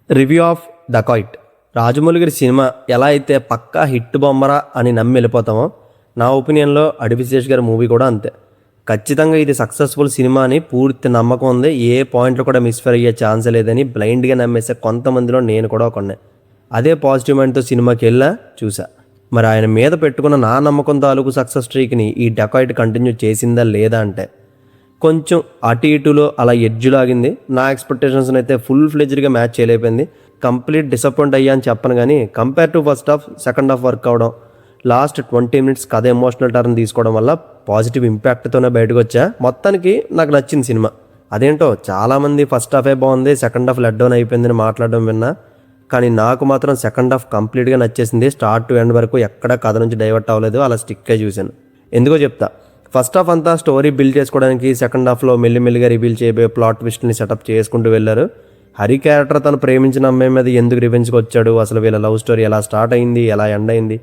Review of dacoit. Rajamouli గారి cinema ఎలా అయితే పక్కా హిట్ బొమ్మరా అని నమ్మి వెళ్ళిపోతామో, నా ఒపీనియన్లో అడివిశేష్ గారి మూవీ కూడా అంతే. ఖచ్చితంగా ఇది సక్సెస్ఫుల్ సినిమా అని పూర్తి నమ్మకం ఉంది. ఏ పాయింట్లు కూడా మిస్ఫైర్ అయ్యే ఛాన్స్ లేదని బ్లైండ్గా నమ్మేసే కొంతమందిలో నేను కూడా ఒకనే. అదే పాజిటివ్ మైండ్తో సినిమాకి వెళ్ళా చూసా. మరి ఆయన మీద పెట్టుకున్న నా నమ్మకం తాలూకు సక్సెస్ స్ట్రీక్ని ఈ డకాయిట్ కంటిన్యూ చేసిందా లేదా అంటే కొంచెం అటు ఇటులో అలా ఎడ్జ్ లాగింది. నా ఎక్స్పెక్టేషన్స్ని అయితే ఫుల్ ఫ్లెజ్డ్గా మ్యాచ్ చేయలేకపోయింది. కంప్లీట్ డిసప్పాయింట్ అయ్యా అని చెప్పను, కానీ compare to first half second half work అవడం, లాస్ట్ 20 minutes కథ ఎమోషనల్ టర్న్ తీసుకోవడం వల్ల పాజిటివ్ ఇంపాక్ట్తోనే బయటకు వచ్చా. మొత్తానికి నాకు నచ్చింది సినిమా. అదేంటో చాలామంది ఫస్ట్ హాఫే బాగుంది, సెకండ్ హాఫ్ లెట్ డౌన్ అయిపోయిందని మాట్లాడడం విన్నా, కానీ నాకు మాత్రం సెకండ్ హాఫ్ కంప్లీట్గా నచ్చేసింది. స్టార్ట్ టు ఎండ్ వరకు ఎక్కడ కథ నుంచి డైవర్ట్ అవ్వలేదు, అలా స్టిక్కే చూశాను. ఎందుకో చెప్తా. ఫస్ట్ హాఫ్ అంతా స్టోరీ బిల్డ్ చేసుకోవడానికి, సెకండ్ హాఫ్లో మెల్లిమెల్లిగా రివీల్ చేయబోయే ప్లాట్ ట్విస్ట్ని సెటప్ చేసుకుంటూ వెళ్ళారు. హరి క్యారెక్టర్ తను ప్రేమించిన అమ్మాయి మీద ఎందుకు రివెంజ్కి వచ్చాడు, అసలు వీళ్ళ లవ్ స్టోరీ ఎలా స్టార్ట్ అయింది, ఎలా ఎండ్ అయింది,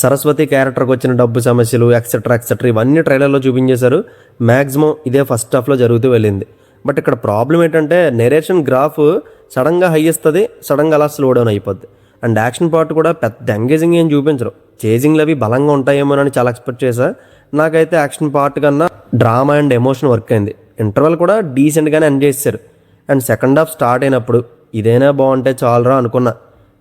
సరస్వతి క్యారెక్టర్కి వచ్చిన డబ్బు సమస్యలు ఎక్సెట్రా ఇవన్నీ ట్రైలర్లో చూపించేశారు. మ్యాక్సిమం ఇదే ఫస్ట్ హాఫ్లో జరుగుతూ వెళ్ళింది. బట్ ఇక్కడ ప్రాబ్లం ఏంటంటే నెరేషన్ గ్రాఫ్ సడన్గా హై ఇస్తుంది, సడన్గా అలా స్లో డౌన్ అయిపోద్ది. అండ్ యాక్షన్ పార్ట్ కూడా పెద్ద ఎంగేజింగ్ ఏం చూపించరు. చేజింగ్లు అవి బలంగా ఉంటాయేమోనని చాలా ఎక్స్పెక్ట్ చేశా. నాకైతే యాక్షన్ పార్ట్ కన్నా డ్రామా అండ్ ఎమోషన్ వర్క్ అయింది. ఇంటర్వెల్ కూడా డీసెంట్గానే ఎండ్ చేశారు. అండ్ సెకండ్ హాఫ్ స్టార్ట్ అయినప్పుడు ఇదైనా బాగుంటే చాలరా అనుకున్నా,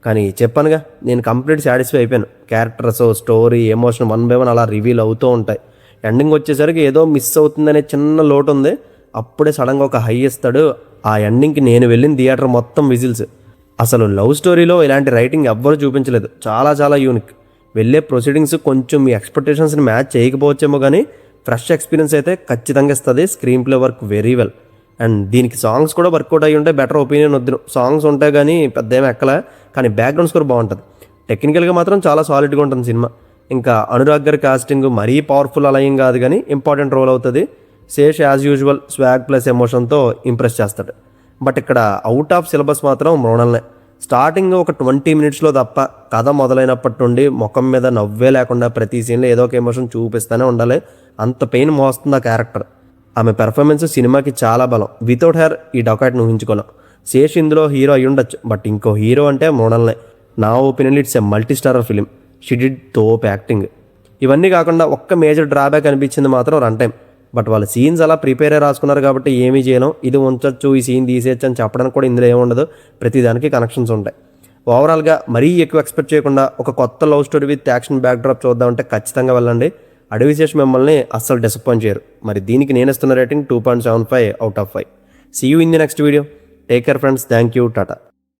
కానీ చెప్పానుగా నేను కంప్లీట్ సాటిస్ఫై అయిపోయాను. క్యారెక్టర్స్, స్టోరీ, ఎమోషన్ 1 by 1 అలా రివీల్ అవుతూ ఉంటాయి. ఎండింగ్ వచ్చేసరికి ఏదో మిస్ అవుతుందనే చిన్న లోటు ఉంది. అప్పుడే సడన్గా ఒక హై ఇస్తాడు. ఆ ఎండింగ్కి నేను వెళ్ళిన థియేటర్ మొత్తం విజిల్స్. అసలు లవ్ స్టోరీలో ఇలాంటి రైటింగ్ ఎవ్వరూ చూపించలేదు. చాలా చాలా యూనిక్. వెళ్ళే ప్రొసీడింగ్స్ కొంచెం మీ ఎక్స్పెక్టేషన్స్ని మ్యాచ్ చేయకపోవచ్చేమో, కానీ ఫ్రెష్ ఎక్స్పీరియన్స్ అయితే ఖచ్చితంగా ఇస్తుంది. Screen play work very well. And దీనికి సాంగ్స్ కూడా వర్కౌట్ అయ్యి ఉంటే బెటర్ ఒపీనియన్ వద్దు. సాంగ్స్ ఉంటాయి కానీ పెద్ద ఏమి ఎక్కలే, కానీ బ్యాక్గ్రౌండ్ స్కోర్ బాగుంటుంది. టెక్నికల్గా మాత్రం చాలా సాలిడ్గా ఉంటుంది సినిమా. ఇంకా అనురాగ్ గారి కాస్టింగ్ మరీ పవర్ఫుల్ అలా ఏం కాదు, కానీ ఇంపార్టెంట్ రోల్ అవుతుంది. Sesh as usual swag plus ఎమోషన్తో ఇంప్రెస్ చేస్తాడు. బట్ ఇక్కడ అవుట్ ఆఫ్ సిలబస్ మాత్రం మృణాలనే. స్టార్టింగ్ ఒక 20 minutes తప్ప కథ మొదలైనప్పటి నుండి ముఖం మీద నవ్వే లేకుండా ప్రతి సీన్లో ఏదో ఒక ఎమోషన్ చూపిస్తూనే ఉండాలి. అంత పెయిన్ మోస్తుంది ఆ క్యారెక్టర్. ఆమె పెర్ఫార్మెన్స్ సినిమాకి చాలా బలం. వితౌట్ హెర్ ఈ డకాయిట్ని ఊహించుకోలేం. శేష్ ఇందులో హీరో అయి ఉండొచ్చు, బట్ ఇంకో హీరో అంటే మృణాలనే. నా opinion it's a multi starrer film. She did తోప్ యాక్టింగ్. ఇవన్నీ కాకుండా ఒక్క మేజర్ డ్రాబ్యాక్ అనిపించింది మాత్రం రన్ టైం. బట్ వాళ్ళ సీన్స్ అలా ప్రిపేర్ అయ్యి రాసుకున్నారు కాబట్టి ఏమీ చేయలేం. ఇది ఉంచొచ్చు, ఈ సీన్ తీసేయచ్చు అని చెప్పడానికి కూడా ఇందులో ఏముండదు. ప్రతిదానికి కనెక్షన్స్ ఉంటాయి. ఓవరాల్గా మరీ ఎక్కువ ఎక్స్పెక్ట్ చేయకుండా ఒక కొత్త love story with action backdrop చూద్దామంటే ఖచ్చితంగా వెళ్ళండి. అడివిశేష్ మిమ్మల్ని అస్సలు డిసప్పాయింట్ చేయరు. మరి దీనికి నేను ఇస్తున్న rating 2.75 out of 5. See you in the next video. Take care friends. Thank you. Tata.